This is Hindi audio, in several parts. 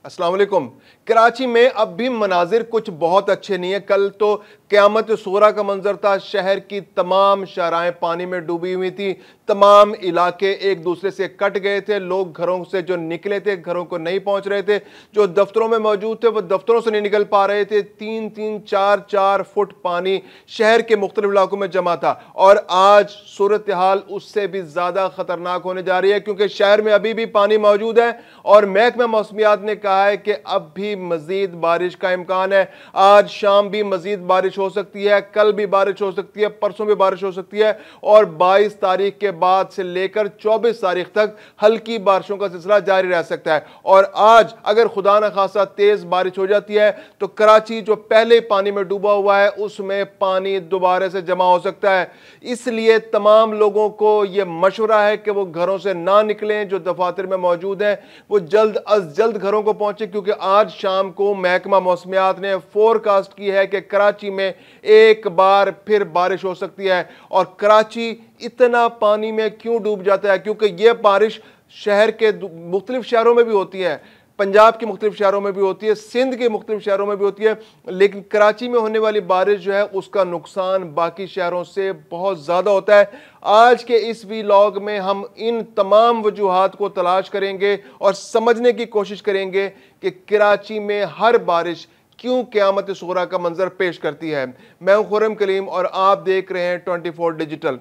अस्सलाम वालेकुम। कराची में अब भी मनाजिर कुछ बहुत अच्छे नहीं है। कल तो क़यामत सूरा का मंजर था। शहर की तमाम शाहराएं पानी में डूबी हुई थी। तमाम इलाके एक दूसरे से कट गए थे। लोग घरों से जो निकले थे घरों को नहीं पहुंच रहे थे। जो दफ्तरों में मौजूद थे वो दफ्तरों से नहीं निकल पा रहे थे। 3-3, 4-4 फुट पानी शहर के मुख्तलिफ इलाकों में जमा था और आज सूरत हाल उससे भी ज्यादा खतरनाक होने जा रही है, क्योंकि शहर में अभी भी पानी मौजूद है और महकमा मौसमियात ने कहा है कि अब भी मजीद बारिश का इम्कान है। आज शाम भी मजीद बारिश हो सकती है, कल भी बारिश हो सकती है, परसों भी बारिश हो सकती है और 22 तारीख के बाद से लेकर 24 तारीख तक हल्की बारिशों का सिलसिला जारी रह सकता है। और आज अगर खुदा न खासा तेज बारिश हो जाती है तो कराची जो पहले पानी में डूबा हुआ है उसमें पानी दोबारा से जमा हो सकता है। इसलिए तमाम लोगों को यह मशवरा है कि वो घरों से ना निकलें। जो दफातर में मौजूद हैं वो जल्द अज जल्द घरों को पहुंचे, क्योंकि आज शाम को महकमा मौसमियात ने फोरकास्ट की है कि कराची में एक बार फिर बारिश हो सकती है। और कराची इतना पानी में क्यों डूब जाता है? क्योंकि यह बारिश शहर के मुख्तलिफ शहरों में भी होती है, पंजाब के मुख्तलिफ शहरों में भी होती है, सिंध के मुख्तलिफ शहरों में भी होती है, लेकिन कराची में होने वाली बारिश जो है उसका नुकसान बाकी शहरों से बहुत ज़्यादा होता है। आज के इस व्लॉग में हम इन तमाम वजूहात को तलाश करेंगे और समझने की कोशिश करेंगे कि कराची में हर बारिश क्यों क़यामत सुगरा का मंजर पेश करती है। मैं हूं खुर्रम कलीम और आप देख रहे हैं 24 डिजिटल।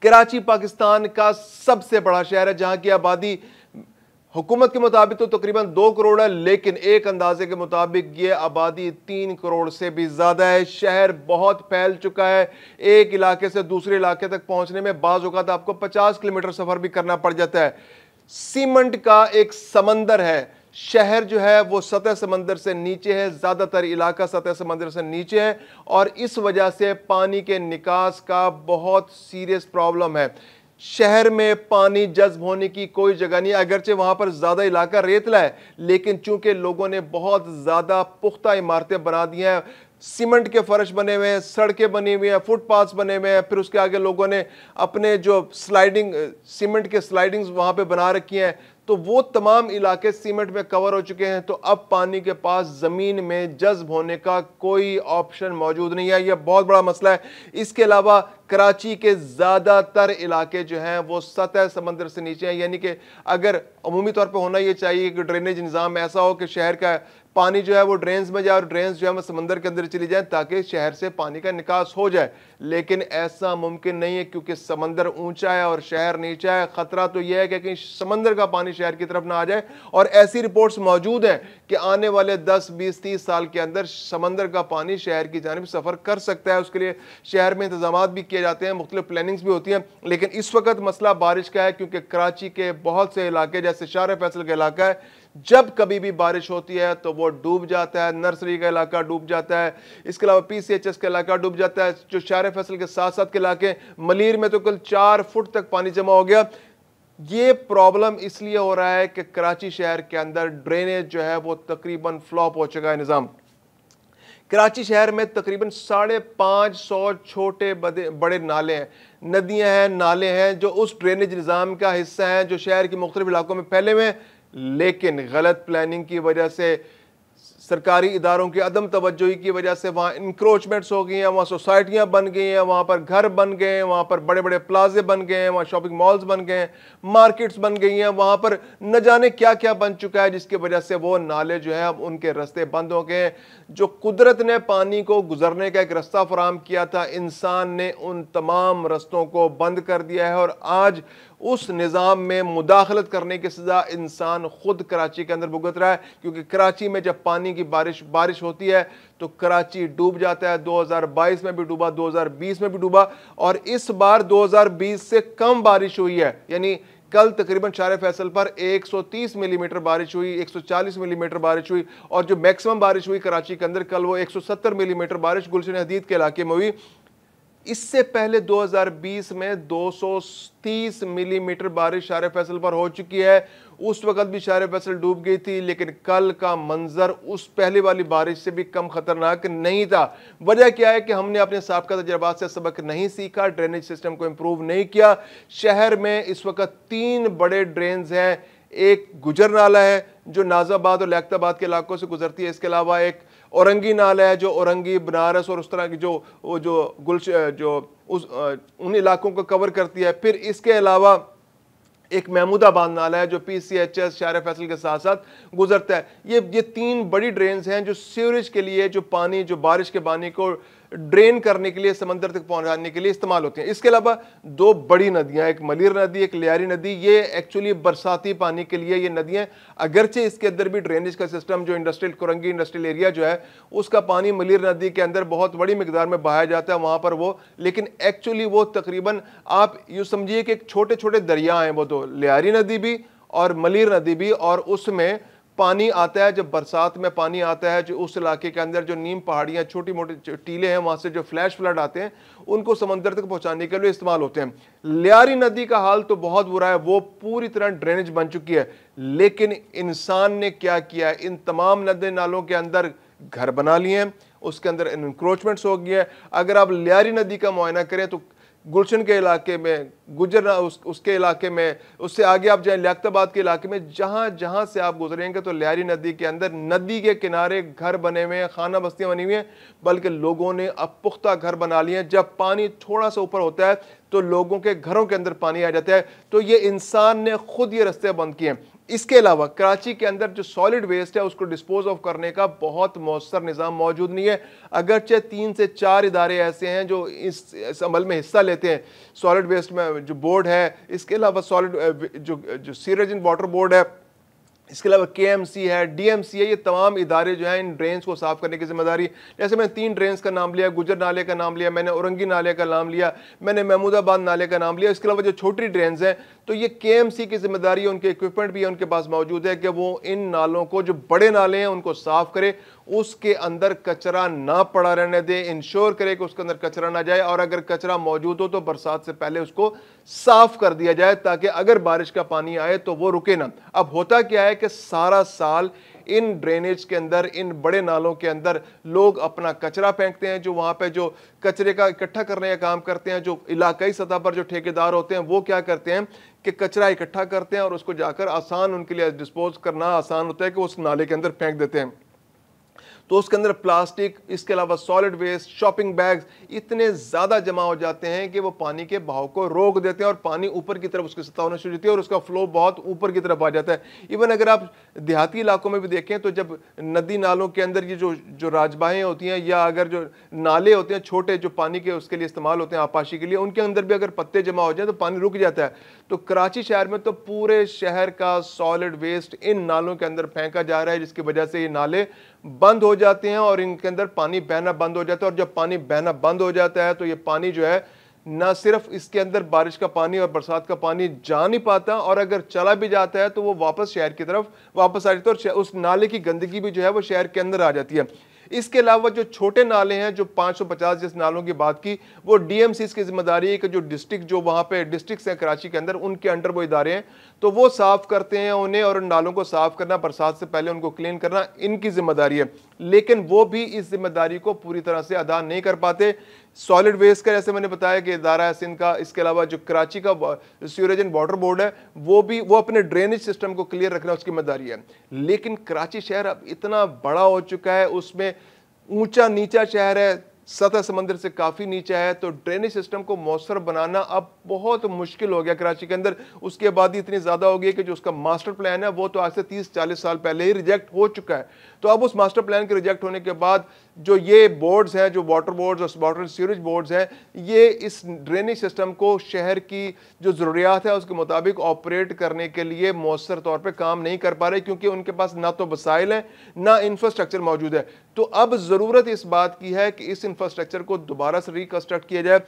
कराची पाकिस्तान का सबसे बड़ा शहर है, जहां की आबादी हुकूमत के मुताबिक तो तकरीबन 2 करोड़ है, लेकिन एक अंदाजे के मुताबिक ये आबादी 3 करोड़ से भी ज्यादा है। शहर बहुत फैल चुका है। एक इलाके से दूसरे इलाके तक पहुंचने में बाज़ औक़ात आपको 50 किलोमीटर सफर भी करना पड़ जाता है। सीमेंट का एक समंदर है। शहर जो है वो सतह समंदर से नीचे है, ज्यादातर इलाका सतह समंदर से नीचे है और इस वजह से पानी के निकास का बहुत सीरियस प्रॉब्लम है। शहर में पानी जज्ब होने की कोई जगह नहीं, अगरचे वहां पर ज्यादा इलाका रेतला है, लेकिन चूंकि लोगों ने बहुत ज्यादा पुख्ता इमारतें बना दी हैं, सीमेंट के फर्श बने हुए हैं, सड़कें बनी हुई हैं, फुटपाथ बने हुए हैं, फिर उसके आगे लोगों ने अपने जो स्लाइडिंग सीमेंट के स्लाइडिंग्स वहां पे बना रखी हैं, तो वो तमाम इलाके सीमेंट में कवर हो चुके हैं। तो अब पानी के पास जमीन में जज्ब होने का कोई ऑप्शन मौजूद नहीं है। यह बहुत बड़ा मसला है। इसके अलावा कराची के ज्यादातर इलाके जो हैं वो सतह समंदर से नीचे हैं, यानी कि अगर अमूमी तौर पर होना यह चाहिए कि ड्रेनेज निज़ाम ऐसा हो कि शहर का पानी जो है वो ड्रेन्स में जाए और ड्रेन्स जो है वो समंदर के अंदर चली जाए ताकि शहर से पानी का निकास हो जाए, लेकिन ऐसा मुमकिन नहीं है क्योंकि समंदर ऊंचा है और शहर नीचा है। खतरा तो यह है कि कहीं समंदर का पानी शहर की तरफ ना आ जाए और ऐसी रिपोर्ट्स मौजूद हैं कि आने वाले 10, 20, 30 साल के अंदर समंदर का पानी शहर की जानिब सफर कर सकता है। उसके लिए शहर में इंतजाम भी किए जाते हैं, मुख्तलिफ प्लानिंग्स भी होती हैं, लेकिन इस वक्त मसला बारिश का है क्योंकि कराची के बहुत से इलाके जैसे शार फैसल का इलाका है, जब कभी भी बारिश होती है तो वो डूब जाता है। नर्सरी का इलाका डूब जाता है, इसके अलावा PCHS का इलाका डूब जाता है। जो शार फैसल के साथ साथ के इलाके मलीर में तो कल 4 फुट तक पानी जमा हो गया। ये प्रॉब्लम इसलिए हो रहा है कि कराची शहर के अंदर ड्रेनेज जो है वो तकरीबन फ्लॉप हो चुका है निज़ाम। कराची शहर में तकरीबन 550 छोटे बड़े नाले हैं, नदियां हैं, नाले हैं जो उस ड्रेनेज निज़ाम का हिस्सा हैं जो शहर के मुख्तलिफ इलाकों में फैले हुए हैं, लेकिन गलत प्लानिंग की वजह से, सरकारी इदारों की अदम तवज्जोही की वजह से वहाँ इंक्रोचमेंट्स हो गई हैं, वहाँ सोसाइटियाँ बन गई हैं, वहाँ पर घर बन गए हैं, वहाँ पर बड़े बड़े प्लाजे बन गए हैं, वहाँ शॉपिंग मॉल्स बन गए हैं, मार्केट्स बन गई हैं, वहाँ पर न जाने क्या क्या बन चुका है, जिसकी वजह से वो नाले जो है अब उनके रास्ते बंद हो गए हैं। जो कुदरत ने पानी को गुजरने का एक रास्ता फराहम किया था, इंसान ने उन तमाम रस्तों को बंद कर दिया है और आज उस निज़ाम में मुदाखलत करने की सज़ा इंसान खुद कराची के अंदर भुगत रहा है, क्योंकि कराची में जब पानी की बारिश होती है तो कराची डूब जाता है। 2022 में भी डूबा, 2020 में भी डूबा और इस बार 2020 से कम बारिश हुई है। यानी कल तकरीबन शार फैसल पर 130 मिलीमीटर बारिश हुई, 140 मिलीमीटर बारिश हुई और जो मैक्सिमम बारिश हुई कराची के अंदर कल वो 170 मिलीमीटर बारिश गुलशन हदीद के इलाके में हुई। इससे पहले 2020 में 230 मिलीमीटर बारिश शार फैसल पर हो चुकी है। उस वक्त भी शार फैसल डूब गई थी, लेकिन कल का मंजर उस पहले वाली बारिश से भी कम खतरनाक नहीं था। वजह क्या है कि हमने अपने साबिक़ा तजर्बात से सबक नहीं सीखा, ड्रेनेज सिस्टम को इंप्रूव नहीं किया। शहर में इस वक्त 3 बड़े ड्रेन्स हैं, एक गुजर नाला है जो नाजाबाद और लियाकताबाद के इलाकों से गुजरती है। इसके अलावा एक औरंगी नाला है जो औरंगी, बनारस और उस तरह की जो गुलश जो उस उन इलाकों को कवर करती है। फिर इसके अलावा एक महमूदाबाद नाला है जो PCHS शायर फैसल के साथ साथ गुजरता है। ये 3 बड़ी ड्रेन्स हैं जो सीवरेज के लिए, जो पानी, जो बारिश के पानी को ड्रेन करने के लिए, समंदर तक पहुंचाने के लिए इस्तेमाल होती हैं। इसके अलावा 2 बड़ी नदियां, एक मलीर नदी, एक लियारी नदी, ये एक्चुअली बरसाती पानी के लिए ये नदियां, अगरचे इसके अंदर भी ड्रेनेज का सिस्टम जो इंडस्ट्रियल कोरंगी इंडस्ट्रियल एरिया जो है उसका पानी मलीर नदी के अंदर बहुत बड़ी मिकदार में बहाया जाता है वहां पर वो, लेकिन एक्चुअली वो तकरीबन आप यूँ समझिए कि एक छोटे छोटे दरिया हैं वो, तो लियारी नदी भी और मलीर नदी भी, और उसमें पानी आता है, जब बरसात में पानी आता है जो उस इलाके के अंदर जो नीम पहाड़ियाँ, छोटी मोटी टीले हैं, वहाँ से जो फ्लैश फ्लड आते हैं उनको समंदर तक पहुँचाने के लिए इस्तेमाल होते हैं। लियारी नदी का हाल तो बहुत बुरा है, वो पूरी तरह ड्रेनेज बन चुकी है, लेकिन इंसान ने क्या किया है, इन तमाम नदी नालों के अंदर घर बना लिए हैं, उसके अंदर इंक्रोचमेंट्स हो गया है। अगर आप लियारी नदी का मुआयना करें तो गुलशन के इलाके में, उसके इलाके में, उससे आगे आप जाएं लियाकताबाद के इलाके में, जहां जहां से आप गुजरेंगे तो लियारी नदी के अंदर, नदी के किनारे घर बने हुए हैं, खाना बस्तियां बनी हुई हैं, बल्कि लोगों ने अब पुख्ता घर बना लिए हैं। जब पानी थोड़ा सा ऊपर होता है तो लोगों के घरों के अंदर पानी आ जाता है। तो ये इंसान ने खुद ये रास्ते बंद किए हैं। इसके अलावा कराची के अंदर जो सॉलिड वेस्ट है उसको डिस्पोज ऑफ करने का बहुत मौसर निज़ाम मौजूद नहीं है, अगरचे 3 से 4 इदारे ऐसे हैं जो इस अमल में हिस्सा लेते हैं। सॉलिड वेस्ट में जो बोर्ड है, इसके अलावा सॉलिड जो सीवरेज एंड वाटर बोर्ड है, इसके अलावा KMC है, DMC है, ये तमाम इदारे जो हैं इन ड्रेन्स को साफ करने की जिम्मेदारी, जैसे मैंने 3 ड्रेन्स का नाम लिया, गुजर नाले का नाम लिया, मैंने औरंगी नाले का नाम लिया, मैंने महमूदाबाद नाले का नाम लिया। इसके अलावा जो छोटी ड्रेन्स हैं तो ये KMC की जिम्मेदारी है, उनके इक्विपमेंट भी उनके पास मौजूद है कि वो इन नालों को, जो बड़े नाले हैं उनको साफ करे, उसके अंदर कचरा ना पड़ा रहने दे, इंश्योर करे कि उसके अंदर कचरा ना जाए, और अगर कचरा मौजूद हो तो बरसात से पहले उसको साफ कर दिया जाए ताकि अगर बारिश का पानी आए तो वो रुके ना। अब होता क्या है कि सारा साल इन ड्रेनेज के अंदर, इन बड़े नालों के अंदर लोग अपना कचरा फेंकते हैं, जो वहां पे जो कचरे का इकट्ठा करने का काम करते हैं, जो इलाकाई सतह पर जो ठेकेदार होते हैं वो क्या करते हैं कि कचरा इकट्ठा करते हैं और उसको जाकर आसान, उनके लिए डिस्पोज करना आसान होता है कि उस नाले के अंदर फेंक देते हैं। तो उसके अंदर प्लास्टिक, इसके अलावा सॉलिड वेस्ट, शॉपिंग बैग्स इतने ज़्यादा जमा हो जाते हैं कि वो पानी के बहाव को रोक देते हैं और पानी ऊपर की तरफ उसकी सतह होना शुरू होती है और उसका फ्लो बहुत ऊपर की तरफ आ जाता है। इवन अगर आप देहाती इलाकों में भी देखें तो जब नदी नालों के अंदर ये जो राजबाहें होती हैं या अगर जो नाले होते हैं छोटे जो पानी के उसके लिए इस्तेमाल होते हैं आपाशी के लिए, उनके अंदर भी अगर पत्ते जमा हो जाए तो पानी रुक जाता है। तो कराची शहर में तो पूरे शहर का सॉलिड वेस्ट इन नालों के अंदर फेंका जा रहा है, जिसकी वजह से ये नाले बंद हो जाते हैं और इनके अंदर पानी बहना बंद हो जाता है। और जब पानी बहना बंद हो जाता है तो ये पानी जो है ना सिर्फ इसके अंदर बारिश का पानी और बरसात का पानी जा नहीं पाता, और अगर चला भी जाता है तो वो वापस शहर की तरफ वापस आ जाता है और उस नाले की गंदगी भी जो है वो शहर के अंदर आ जाती है। इसके अलावा जो छोटे नाले हैं, जो 550 जिस नालों की बात की, वो DMCs की जिम्मेदारी है कि जो डिस्ट्रिक्ट, जो वहाँ पे डिस्ट्रिक्ट्स हैं कराची के अंदर, उनके अंडर वो इदारे हैं, तो वो साफ़ करते हैं उन्हें, और उन नालों को साफ़ करना, बरसात से पहले उनको क्लीन करना इनकी जिम्मेदारी है। लेकिन वो भी इस जिम्मेदारी को पूरी तरह से अदा नहीं कर पाते। सॉलिड वेस्ट का जैसे मैंने बताया कि इदारा है सिंध का, इसके अलावा जो कराची का सीवरेज एंड वाटर बोर्ड है वो अपने ड्रेनेज सिस्टम को क्लियर रखना उसकी जिम्मेदारी है। लेकिन कराची शहर अब इतना बड़ा हो चुका है, उसमें ऊंचा नीचा शहर है, सतह समंदर से काफ़ी नीचा है, तो ड्रेनेज सिस्टम को मौसर बनाना अब बहुत मुश्किल हो गया कराची के अंदर। उसकी आबादी इतनी ज़्यादा हो गई कि जो उसका मास्टर प्लान है वो तो आज से 30-40 साल पहले ही रिजेक्ट हो चुका है। तो अब उस मास्टर प्लान के रिजेक्ट होने के बाद जो ये बोर्ड्स हैं, जो वाटर बोर्ड्स और वाटर सीवरेज बोर्ड्स हैं, ये इस ड्रेनेज सिस्टम को शहर की जो ज़रूरियात है उसके मुताबिक ऑपरेट करने के लिए मौसर तौर पर काम नहीं कर पा रहे, क्योंकि उनके पास ना तो वसाइल हैं ना इंफ्रास्ट्रक्चर मौजूद है। तो अब ज़रूरत इस बात की है कि इस इंफ्रास्ट्रक्चर को दोबारा से रिकंस्ट्रक्ट किया जाए।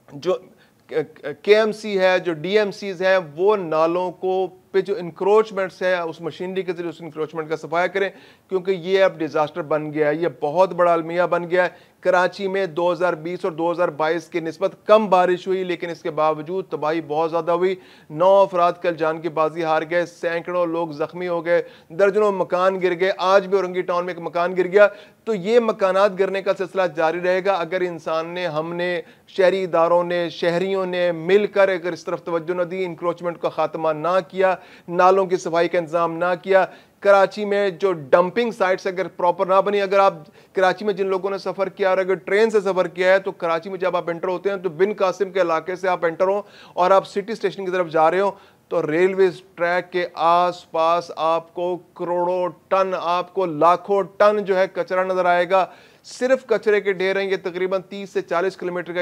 जो KMC है, जो DMCs हैं, वो नालों को पे जो इंक्रोचमेंट्स है उस मशीनरी के जरिए उस इंक्रोचमेंट का सफाया करें, क्योंकि ये अब डिज़ास्टर बन गया है, ये बहुत बड़ा अलमिया बन गया है। कराची में 2020 और 2022 की निस्बत कम बारिश हुई, लेकिन इसके बावजूद तबाही बहुत ज़्यादा हुई। 9 अफराद कल जान की बाजी हार गए, सैकड़ों लोग ज़ख्मी हो गए, दर्जनों मकान गिर गए। आज भी औरंगी टाउन में एक मकान गिर गया। तो ये मकानात गिरने का सिलसिला जारी रहेगा अगर इंसान ने, हमने, शहरी इदारों ने, शहरियों ने मिलकर अगर इस तरफ तवज्जो न दी, इंक्रोचमेंट का खात्मा ना किया, नालों की सफाई का इंतजाम ना किया। कराची में जो डंपिंग साइट्स अगर प्रॉपर ना बनी, अगर आप कराची में जिन लोगों ने सफ़र किया और अगर ट्रेन से सफ़र किया है तो कराची में जब आप एंटर होते हैं तो बिन कासिम के इलाके से आप एंटर हो और आप सिटी स्टेशन की तरफ जा रहे हो तो रेलवे ट्रैक के आसपास आपको करोड़ों टन, आपको लाखों टन जो है कचरा नजर आएगा। सिर्फ कचरे के ढेर हैं। ये तकरीबन 30 से 40 किलोमीटर का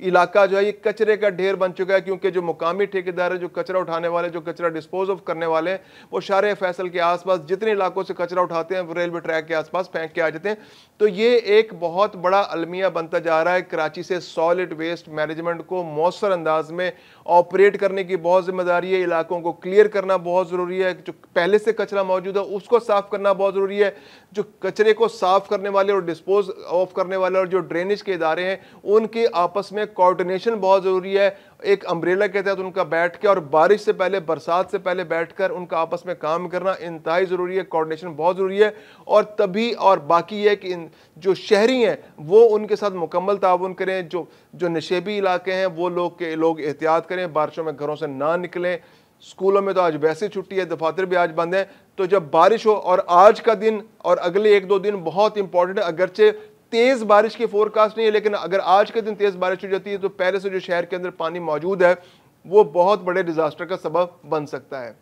इलाका जो है ये कचरे का ढेर बन चुका है, क्योंकि जो मुकामी ठेकेदार है, जो कचरा उठाने वाले, जो कचरा डिस्पोज ऑफ करने वाले हैं, वो शारे फैसल के आसपास जितने इलाकों से कचरा उठाते हैं वो रेलवे ट्रैक के आसपास फेंक के आ जाते हैं। तो ये एक बहुत बड़ा अलमिया बनता जा रहा है। कराची से सॉलिड वेस्ट मैनेजमेंट को मौसर अंदाज में ऑपरेट करने की बहुत जिम्मेदारी है। इलाकों को क्लियर करना बहुत ज़रूरी है। जो पहले से कचरा मौजूद है उसको साफ करना बहुत ज़रूरी है। जो कचरे को साफ करने वाले और डिस्पोज ऑफ करने वाले और जो ड्रेनेज के इदारे हैं उनके आपस में कोऑर्डिनेशन बहुत ज़रूरी है। एक अम्ब्रेला के तहत उनका बैठ के और बारिश से पहले, बरसात से पहले बैठकर उनका आपस में काम करना इंतहाई ज़रूरी है। कोऑर्डिनेशन बहुत ज़रूरी है। और तभी और बाकी है कि जो शहरी हैं वो उनके साथ मुकम्मल ताउन करें। जो नशेबी इलाके हैं वो लोग एहतियात करें, बारिशों में घरों से ना निकलें। स्कूलों में तो आज वैसे छुट्टी है, दफातर भी आज बंद हैं। तो जब बारिश हो, और आज का दिन और अगले 1-2 दिन बहुत इंपॉर्टेंट है। अगरचे तेज बारिश की फोरकास्ट नहीं है, लेकिन अगर आज के दिन तेज बारिश हो जाती है तो पहले से जो शहर के अंदर पानी मौजूद है वो बहुत बड़े डिजास्टर का सबब बन सकता है।